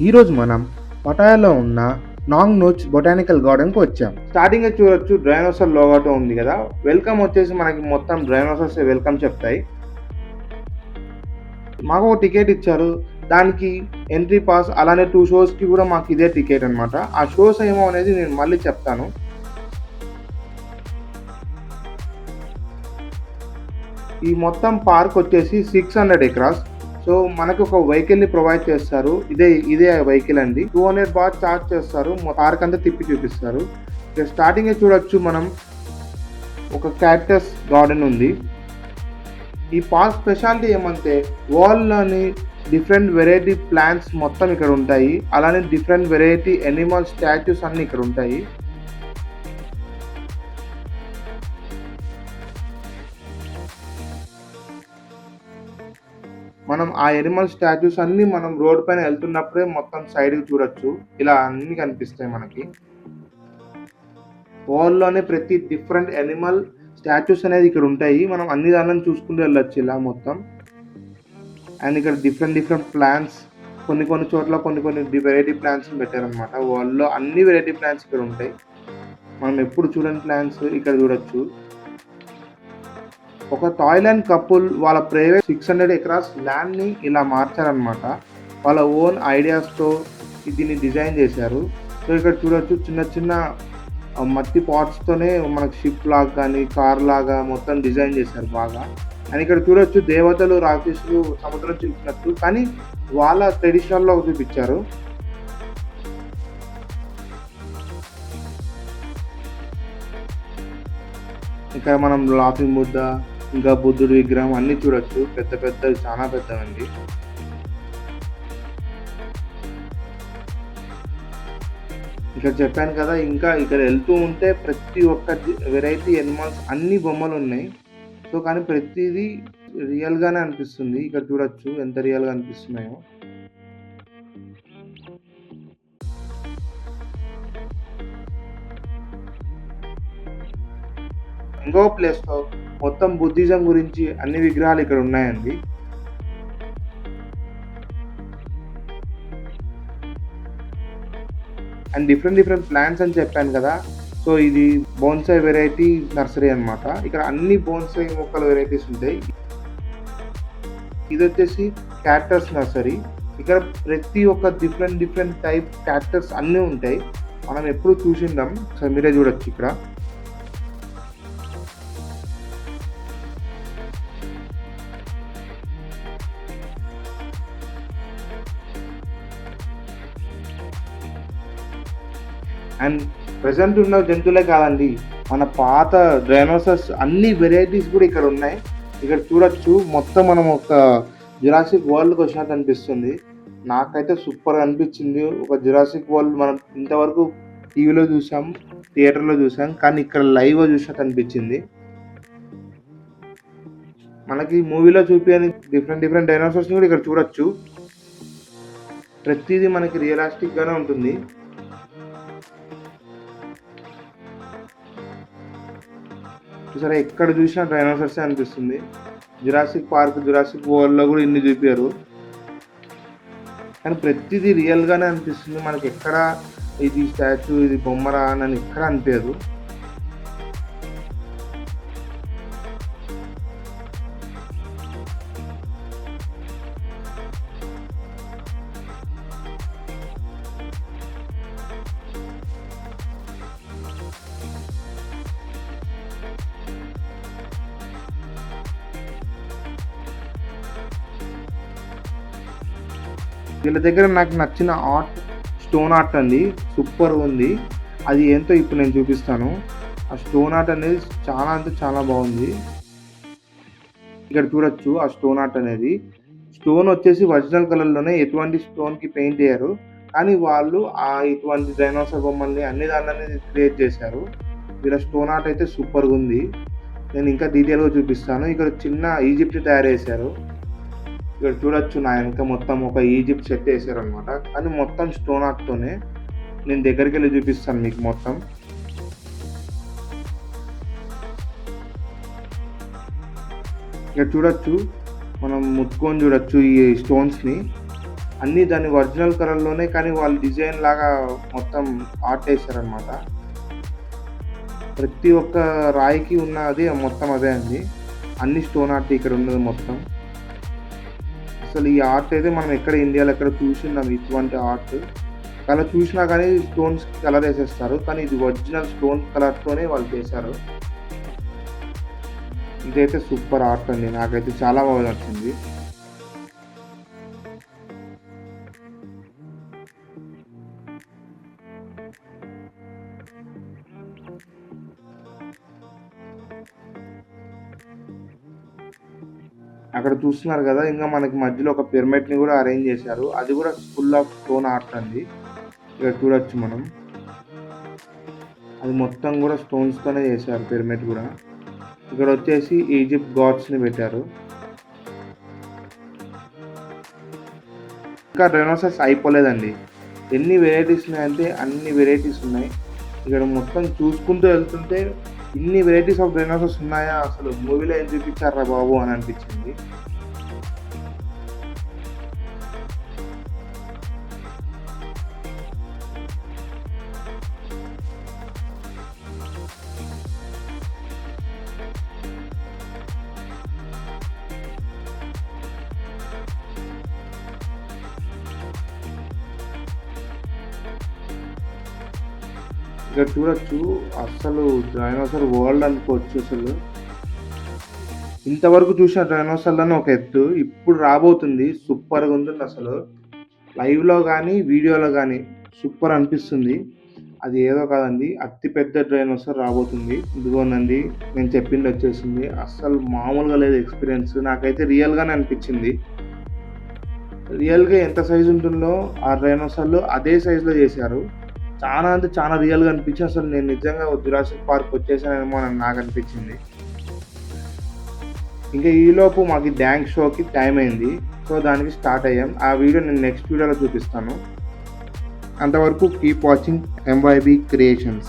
ఈరోజు మనం పటాయాలో ఉన్న నాంగ్ నోచ్ బొటానికల్ గార్డెన్కి వచ్చాం. స్టార్టింగ్ చూడొచ్చు డైనోసార్ లోగోతో ఉంది కదా. వెల్కమ్ వచ్చేసి మనకి మొత్తం డైనోసార్స్ వెల్కమ్ చెప్తాయి. మాకు ఒక టికెట్ ఇచ్చారు, దానికి ఎంట్రీ పాస్, అలానే 2 షోస్కి కూడా మాకు ఇదే టికెట్ అనమాట. ఆ షోస్ ఏమో అనేది నేను మళ్ళీ చెప్తాను. ఈ మొత్తం పార్క్ వచ్చేసి 600 ఎకరాస్. సో మనకు ఒక వెహికల్ ని ప్రొవైడ్ చేస్తారు. ఇదే వెహికల్ అండి. 200 బాత్ చార్జ్ చేస్తారు. పార్క్ అంతా తిప్పి చూపిస్తారు. స్టార్టింగ్ చూడొచ్చు మనం ఒక క్యాక్టస్ గార్డెన్ ఉంది. ఈ పార్క్ స్పెషాలిటీ ఏమంటే వాల్లోని డిఫరెంట్ వెరైటీ ప్లాంట్స్ మొత్తం ఇక్కడ ఉంటాయి. అలానే డిఫరెంట్ వెరైటీ ఎనిమల్ స్టాచ్యూస్ అన్ని ఇక్కడ ఉంటాయి. మనం ఆ ఎనిమల్ స్టాచ్యూస్ అన్ని మనం రోడ్ పైన వెళ్తున్నప్పుడే మొత్తం సైడ్కి చూడొచ్చు. ఇలా అన్ని కనిపిస్తాయి మనకి. వరల్డ్లోనే ప్రతి డిఫరెంట్ ఎనిమల్ స్టాచ్యూస్ అనేది ఇక్కడ ఉంటాయి. మనం అన్ని దానిని చూసుకుంటూ వెళ్ళొచ్చు ఇలా మొత్తం. అండ్ ఇక్కడ డిఫరెంట్ ప్లాంట్స్, కొన్ని చోట్ల కొన్ని వెరైటీ ప్లాంట్స్ పెట్టారనమాట. వరల్డ్లో అన్ని వెరైటీ ప్లాంట్స్ ఇక్కడ ఉంటాయి. మనం ఎప్పుడు చూడని ప్లాంట్స్ ఇక్కడ చూడొచ్చు. ఒక థాయిలాండ్ కపుల్ వాళ్ళ ప్రైవేట్ 600 ఎకరాస్ ల్యాండ్ని ఇలా మార్చారనమాట. వాళ్ళ ఓన్ ఐడియాస్తో దీన్ని డిజైన్ చేశారు. సో ఇక్కడ చూడొచ్చు చిన్న మట్టి పాట్స్తోనే మనకు షిప్ లాగా కానీ కార్ లాగా మొత్తం డిజైన్ చేశారు బాగా. అండ్ ఇక్కడ చూడొచ్చు దేవతలు రాక్షసులు సముద్రం చూపించినట్టు, కానీ వాళ్ళ ట్రెడిషనల్లో చూపించారు. ఇక్కడ మనం లాఫింగ్ బుద్ధ, ఇంకా బుద్ధుడి విగ్రహం అన్ని చూడొచ్చు. పెద్ద చాలా పెద్దవండి. ఇక్కడ చెప్పాను కదా, ఇంకా ఇక్కడ వెళ్తూ ఉంటే ప్రతి ఒక్క వెరైటీ ఎనిమల్స్ అన్ని బొమ్మలు ఉన్నాయి. సో కానీ ప్రతిదీ రియల్గానే అనిపిస్తుంది. ఇక్కడ చూడొచ్చు ఎంత రియల్గా అనిపిస్తున్నాయో. ఇంకో ప్లేస్లో మొత్తం బుద్ధిజం గురించి అన్ని విగ్రహాలు ఇక్కడ ఉన్నాయండి. అండ్ డిఫరెంట్ ప్లాంట్స్ అని చెప్పాను కదా. సో ఇది బోన్సాయ్ వెరైటీ నర్సరీ అనమాట. ఇక్కడ అన్ని బోన్సాయ్ మొక్కల వెరైటీస్ ఉంటాయి. ఇది వచ్చేసి క్యాక్టస్ నర్సరీ. ఇక్కడ ప్రతి ఒక్క డిఫరెంట్ టైప్ క్యాక్టస్ అన్నీ ఉంటాయి. మనం ఎప్పుడు చూసిందాం. సో మీరే చూడొచ్చు ఇక్కడ. అండ్ ప్రజెంట్ ఉన్న జంతువులే కాదండి, మన పాత డైనోసార్స్ అన్ని వెరైటీస్ కూడా ఇక్కడ ఉన్నాయి. ఇక్కడ చూడొచ్చు మొత్తం మనం ఒక జురాసిక్ వరల్డ్కి వచ్చినట్టు అనిపిస్తుంది. నాకైతే సూపర్గా అనిపించింది. ఒక జురాసిక్ వరల్డ్ మనం ఇంతవరకు టీవీలో చూసాం, థియేటర్లో చూసాం, కానీ ఇక్కడ లైవ్గా చూసినట్టు అనిపించింది. మనకి మూవీలో చూపించని డిఫరెంట్ డైనోసార్స్ని కూడా ఇక్కడ చూడొచ్చు. ప్రతిదీ మనకి రియలిస్టిక్గానే ఉంటుంది. చూసారా, ఎక్కడ చూసినా డైనోసార్సే అనిపిస్తుంది. జురాసిక్ పార్క్, జురాసిక్ వరల్డ్లో కూడా ఇన్ని చూపారు, కానీ ప్రతిదీ రియల్గానే అనిపిస్తుంది. మనకి ఎక్కడ ఇది స్టాచ్యూ, ఇది బొమ్మరా అని ఎక్కడ అనిపించదు. వీళ్ళ దగ్గర నాకు నచ్చిన ఆర్ట్ స్టోన్ ఆర్ట్ అండి. సూపర్ ఉంది. అది ఏంటో ఇప్పుడు నేను చూపిస్తాను. ఆ స్టోన్ ఆర్ట్ అనేది చాలా అంటే చాలా బాగుంది. ఇక్కడ చూడొచ్చు ఆ స్టోన్ ఆర్ట్ అనేది. స్టోన్ వచ్చేసి ఒరిజినల్ కలర్లోనే, ఎటువంటి స్టోన్కి పెయింట్ అయ్యారు, కానీ వాళ్ళు ఇటువంటి డైనోసార్ బొమ్మల్ని అన్ని దానిని క్రియేట్ చేశారు. వీళ్ళ స్టోన్ ఆర్ట్ అయితే సూపర్గా ఉంది. నేను ఇంకా డీటెయిల్గా చూపిస్తాను. ఇక్కడ చిన్న ఈజిప్ట్ తయారు చేశారు. ఇక్కడ చూడొచ్చు నా వెనక మొత్తం ఒక ఈజిప్ట్ సెట్ వేసారు అనమాట, కానీ మొత్తం స్టోన్ ఆర్ట్తోనే. నేను దగ్గరికి వెళ్ళి చూపిస్తాను మీకు మొత్తం. ఇక్కడ చూడొచ్చు, మనం ముట్టుకొని చూడొచ్చు ఈ స్టోన్స్ని. అన్నీ దాని ఒరిజినల్ కలర్‌లోనే కానీ వాళ్ళు డిజైన్ లాగా మొత్తం ఆర్ట్ ఏసారనమాట. ప్రతి ఒక్క రాయికి ఉన్నది మొత్తం అదే అండి. అన్ని స్టోన్ ఆర్ట్ ఇక్కడ ఉన్నది మొత్తం. అసలు ఈ ఆర్ట్ అయితే మనం ఎక్కడ ఇండియాలో ఎక్కడ చూసుండం ఇటువంటి ఆర్ట్. కలర్ చూసినా కానీ స్టోన్స్‌కి కలర్ ఏసేస్తారు. కానీ ఇది ఒరిజినల్ స్టోన్ కలర్‌తోనే వాళ్ళు చేశారు. ఇదైతే సూపర్ ఆర్ట్ అండి. నాకైతే చాలా బాగా నచ్చింది. అక్కడ చూస్తున్నారు గదా! ఇంగా మనకి మధ్యలో ఒక పిరమిడ్‌ని గూడా అరేంజ్ చేశారు. అది గూడా ఫుల్ ఆఫ్ స్టోన్ ఆర్ట్ అండి. ఇక్కడ చూడొచ్చు మనం. అది మొత్తం గూడా స్టోన్స్‌తోనే చేశారు పిరమిడ్ గూడా. ఇక్కడొచ్చేసి ఈజిప్ట్ గాడ్స్‌ని పెట్టారు. ఇంకా డైనోసార్స్ అయిపోలేదండి. ఎన్ని వెరైటీస్ ఉన్నాయంటే అన్ని వెరైటీస్ ఉన్నాయి. ఇక్కడ మొత్తం చూసుకుంటూ వెళ్తుంటే ఇన్ని వెరైటీస్ ఆఫ్ డైనోసార్స్ ఉన్నాయా? అసలు మూవీలో ఏం చూపించారురా బాబు! అని అనిపించింది. ఇక్కడ చూడొచ్చు అస్సలు డైనోసార్ వరల్డ్ అనుకోవచ్చు అసలు. ఇంతవరకు చూసిన డైనోసార్‌లోనే ఒక ఎత్తు. ఇప్పుడు రాబోతుంది సూపర్‌గా ఉంటుంది అసలు. లైవ్‌లో గానీ, వీడియోలో గానీ సూపర్ అనిపిస్తుంది. అది ఏదో కాదండి అతి పెద్ద డైనోసార్ రాబోతుంది. ఇదిగోనండి నేను చెప్పింది వచ్చేసింది. అస్సలు మామూలుగా లేదు ఎక్స్‌పీరియన్స్. నాకైతే రియల్‌గానే అనిపించింది. రియల్‌గా ఎంత సైజ్ ఉంటుందో ఆ డైనోసార్‌లు అదే సైజ్‌లో చేశారు. చాలా అంటే చాలా రియల్‌గా అనిపించి అసలు నేను నిజంగా జురాసిక్ పార్క్ వచ్చేసానేమో అని నాకనిపించింది. ఇంకా ఈలోపు మాకు డాంక్ షోకి టైం అయింది. సో, దానికి స్టార్ట్ అయ్యాం. ఆ వీడియో నేను నెక్స్ట్ వీడియోలో చూపిస్తాను. అంతవరకు కీప్ వాచింగ్ ఎంవైబీ క్రియేషన్స్.